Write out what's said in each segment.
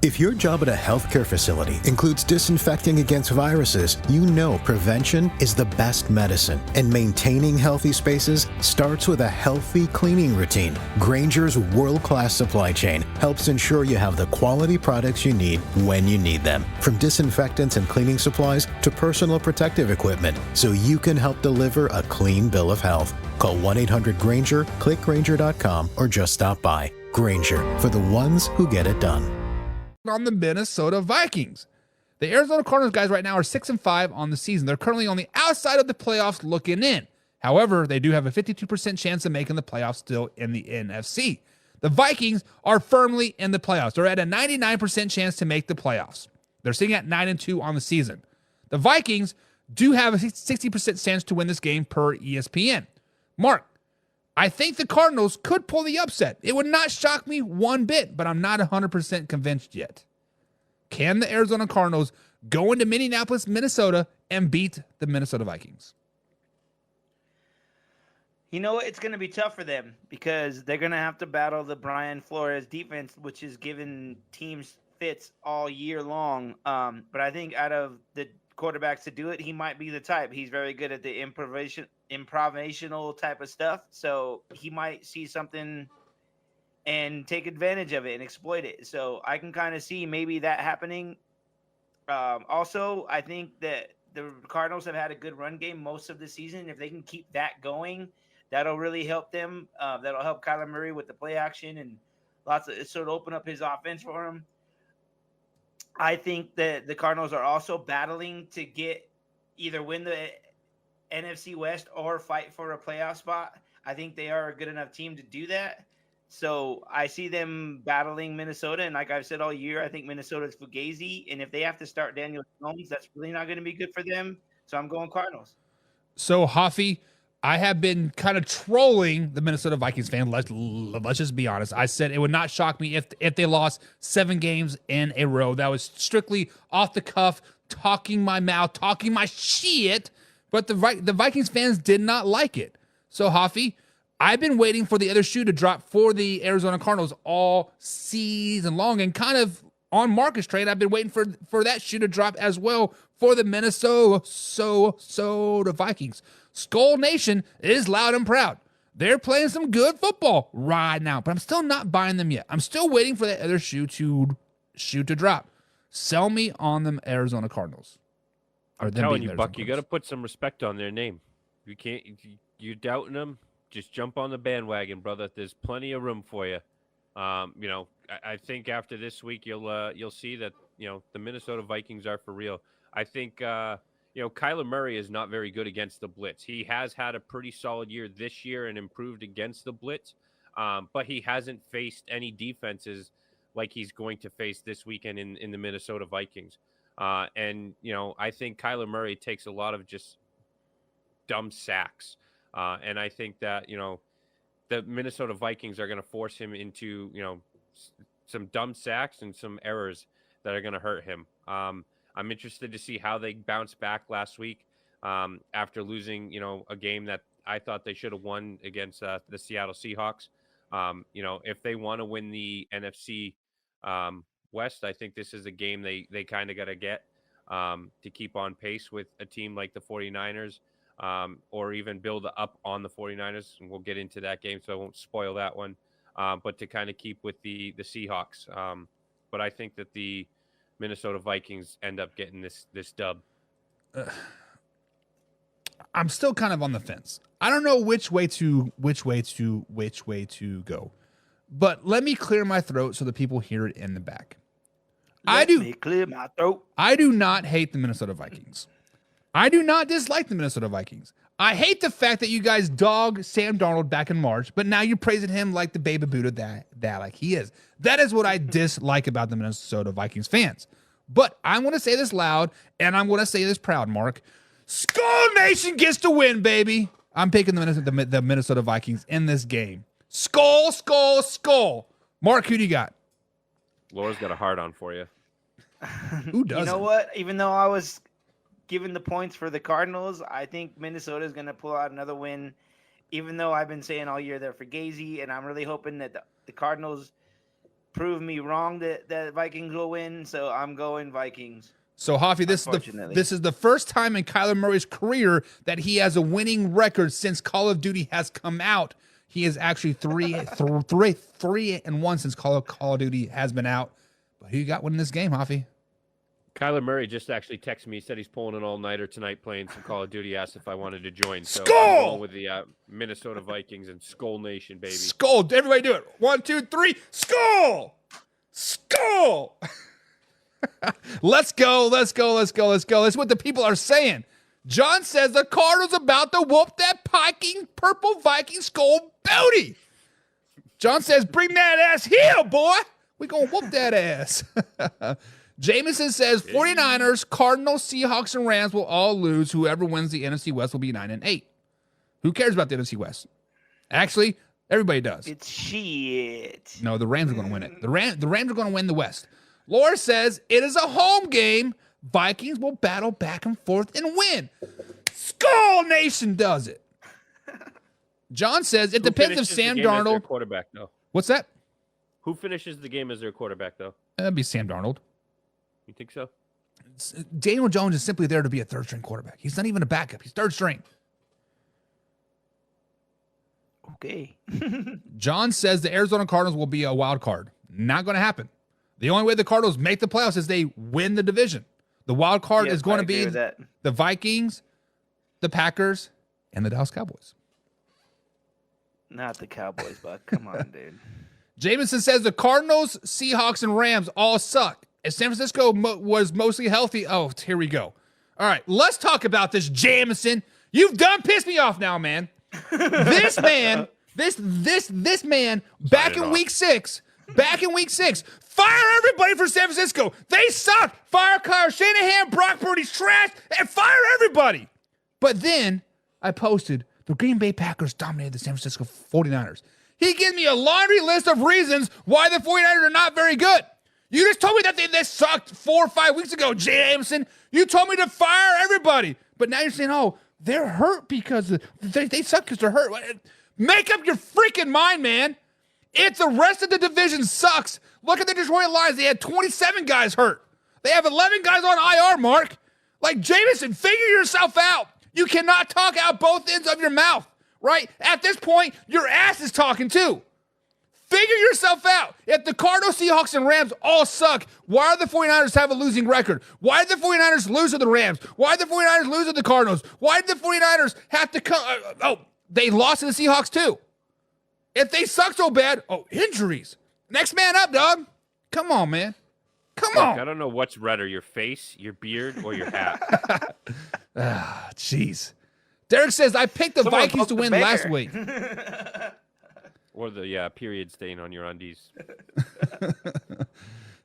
If your job at a healthcare facility includes disinfecting against viruses, you know prevention is the best medicine. And maintaining healthy spaces starts with a healthy cleaning routine. Grainger's world-class supply chain helps ensure you have the quality products you need when you need them. From disinfectants and cleaning supplies to personal protective equipment, so you can help deliver a clean bill of health. Call 1-800-GRAINGER, click Grainger.com, or just stop by. Grainger, for the ones who get it done. On the Minnesota Vikings. The Arizona Cardinals guys right now are 6-5 on the season. They're currently on the outside of the playoffs looking in. However, they do have a 52% chance of making the playoffs still in the NFC. The Vikings are firmly in the playoffs. They're at a 99% chance to make the playoffs. They're sitting at 9-2 on the season. The Vikings do have a 60% chance to win this game per ESPN. Mark, I think the Cardinals could pull the upset. It would not shock me one bit, but I'm not 100% convinced yet. Can the Arizona Cardinals go into Minneapolis, Minnesota, and beat the Minnesota Vikings? You know what? It's going to be tough for them because they're going to have to battle the Brian Flores defense, which has given teams fits all year long. But I think out of the quarterbacks to do it, he might be the type. He's very good at the improvisational type of stuff, so he might see something and take advantage of it and exploit it. So I can kind of see maybe that happening. Also, I think that the Cardinals have had a good run game most of the season. If they can keep that going, that'll really help them. That'll help Kyler Murray with the play action and sort of open up his offense for him. I think that the Cardinals are also battling to get either win the NFC West or fight for a playoff spot. I think they are a good enough team to do that. So I see them battling Minnesota. And like I've said all year, I think Minnesota's fugazi. And if they have to start Daniel Jones, that's really not going to be good for them. So I'm going Cardinals. So, Hoffy, I have been kind of trolling the Minnesota Vikings fan. Let's just be honest. I said it would not shock me if they lost 7 games in a row. That was strictly off the cuff, talking my mouth, talking my shit. But the Vikings fans did not like it. So, Hoffy, I've been waiting for the other shoe to drop for the Arizona Cardinals all season long. And kind of on Marcus trade, I've been waiting for that shoe to drop as well for the Minnesota Vikings. Skull Nation is loud and proud. They're playing some good football right now, but I'm still not buying them yet. I'm still waiting for that other shoe to drop. Sell me on them Arizona Cardinals. I'm telling you, Buck, you got to put some respect on their name. You can't. You're doubting them. Just jump on the bandwagon, brother. There's plenty of room for you. I think after this week, you'll see that the Minnesota Vikings are for real. I think Kyler Murray is not very good against the blitz. He has had a pretty solid year this year and improved against the blitz, but he hasn't faced any defenses like he's going to face this weekend in the Minnesota Vikings. I think Kyler Murray takes a lot of just dumb sacks. And I think that, the Minnesota Vikings are going to force him into, some dumb sacks and some errors that are going to hurt him. I'm interested to see how they bounce back last week after losing, a game that I thought they should have won against the Seattle Seahawks. If they want to win the NFC West, I think this is a game they kind of got to get to keep on pace with a team like the 49ers. Or even build up on the 49ers, and we'll get into that game, so I won't spoil that one. But to kind of keep with the Seahawks. But I think that the Minnesota Vikings end up getting this dub. I'm still kind of on the fence. I don't know which way to go. But let me clear my throat so the people hear it in the back. Let me clear my throat. I do not hate the Minnesota Vikings. I do not dislike the Minnesota Vikings. I hate the fact that you guys dog Sam Darnold back in March, but now you're praising him like the baby Buddha that like he is. That is what I dislike about the Minnesota Vikings fans. But I'm going to say this loud, and I'm going to say this proud, Mark. Skull Nation gets to win, baby. I'm picking the Minnesota Vikings in this game. Skull, skull, skull. Mark, who do you got? Laura's got a hard on for you. Who doesn't? You know what? Even though I was given the points for the Cardinals, I think Minnesota is going to pull out another win, even though I've been saying all year they're fugazi, and I'm really hoping that the Cardinals prove me wrong that Vikings will win. So I'm going Vikings. So, Hoffy, this is the first time in Kyler Murray's career that he has a winning record since Call of Duty has come out. He is actually 3-1 since Call of Duty has been out. But who you got winning this game, Hoffy? Kyler Murray just actually texted me. He said he's pulling an all-nighter tonight playing some Call of Duty. Asked if I wanted to join. So Skull! I'm going with the Minnesota Vikings and Skull Nation, baby. Skull. Everybody do it. 1, 2, 3. Skull! Skull! Let's go. That's what the people are saying. John says the Cardinals about to whoop that purple Viking skull booty. John says, bring that ass here, boy. We gonna whoop that ass. Jameson says 49ers, Cardinals, Seahawks, and Rams will all lose. Whoever wins the NFC West will be 9-8. Who cares about the NFC West? Actually, everybody does. It's shit. No, the Rams are going to win it. The Rams are going to win the West. Laura says it is a home game. Vikings will battle back and forth and win. Skull Nation does it. John says it depends if Sam Darnold. Quarterback, though. What's that? Who finishes the game as their quarterback, though? That'd be Sam Darnold. You think so? Daniel Jones is simply there to be a third-string quarterback. He's not even a backup. He's third string. Okay. John says the Arizona Cardinals will be a wild card. Not going to happen. The only way the Cardinals make the playoffs is they win the division. The wild card is going to be the Vikings, the Packers, and the Dallas Cowboys. Not the Cowboys, but come on, dude. Jameson says the Cardinals, Seahawks, and Rams all suck. If San Francisco was mostly healthy, oh, here we go. All right, let's talk about this, Jameson. You've done pissed me off now, man. This man, this man, back in week six, fire everybody for San Francisco. They suck. Fire Kyle Shanahan, Brock Purdy's trash, and fire everybody. But then I posted the Green Bay Packers dominated the San Francisco 49ers. He gives me a laundry list of reasons why the 49ers are not very good. You just told me that they sucked 4 or 5 weeks ago, Jameson. You told me to fire everybody. But now you're saying, oh, they're hurt because they suck because they're hurt. Make up your freaking mind, man. It's the rest of the division sucks. Look at the Detroit Lions. They had 27 guys hurt. They have 11 guys on IR, Mark. Like, Jameson, figure yourself out. You cannot talk out both ends of your mouth, right? At this point, your ass is talking too. Figure yourself out. If the Cardinals, Seahawks, and Rams all suck, why do the 49ers have a losing record? Why did the 49ers lose to the Rams? Why did the 49ers lose to the Cardinals? Why did the 49ers have to come? They lost to the Seahawks too. If they suck so bad, injuries. Next man up, dog. Come on, man. Come on. I don't know what's redder, your face, your beard, or your hat. Jeez. Derek says, I picked the Vikings to win last week. Or the period stain on your undies.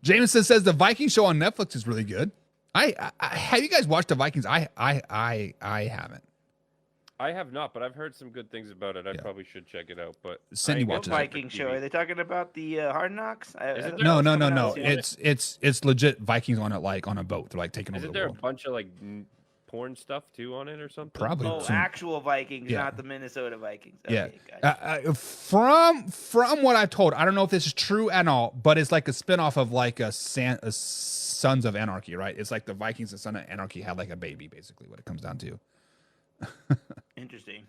Jameson says the Vikings show on Netflix is really good. I have you guys watched the Vikings? I haven't. I have not, but I've heard some good things about it. I probably should check it out. But Cindy watches Viking show. Are they talking about the Hard Knocks? No. It's legit Vikings on a boat. They're like taking over the world. Isn't there a bunch of like porn stuff too on it or something? Probably. Oh, actual Vikings, not the Minnesota Vikings. Okay, yeah. From what I've told, I don't know if this is true at all, but it's like a spinoff of like a Sons of Anarchy, right? It's like the Vikings and Sons of Anarchy had like a baby, basically, what it comes down to. Interesting.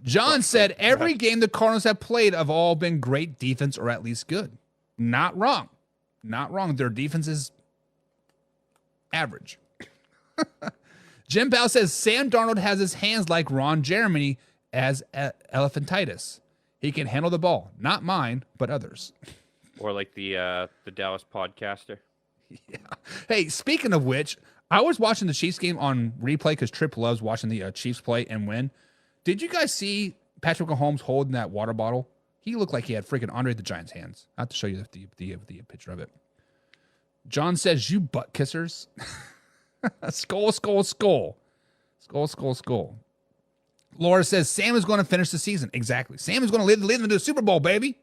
John said every game the Cardinals have played have all been great defense or at least good. Not wrong. Their defense is average. Jim Powell says Sam Darnold has his hands like Ron Jeremy as elephantitis. He can handle the ball. Not mine, but others. Or like the Dallas podcaster. Yeah. Hey, speaking of which, I was watching the Chiefs game on replay because Tripp loves watching the Chiefs play and win. Did you guys see Patrick Mahomes holding that water bottle? He looked like he had freaking Andre the Giant's hands. I have to show you the picture of it. John says, you butt kissers. Skull. Laura says, Sam is going to finish the season. Exactly. Sam is going to lead them to the Super Bowl, baby.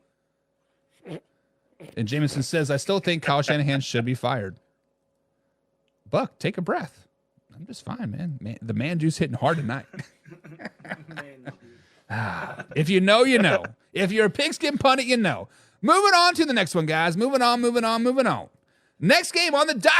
And Jameson says, I still think Kyle Shanahan should be fired. Buck, take a breath. I'm just fine, man. The man juice hitting hard tonight. If you know, you know. If you're a pigskin pundit, you know. Moving on to the next one, guys. Moving on. Next game on the docket.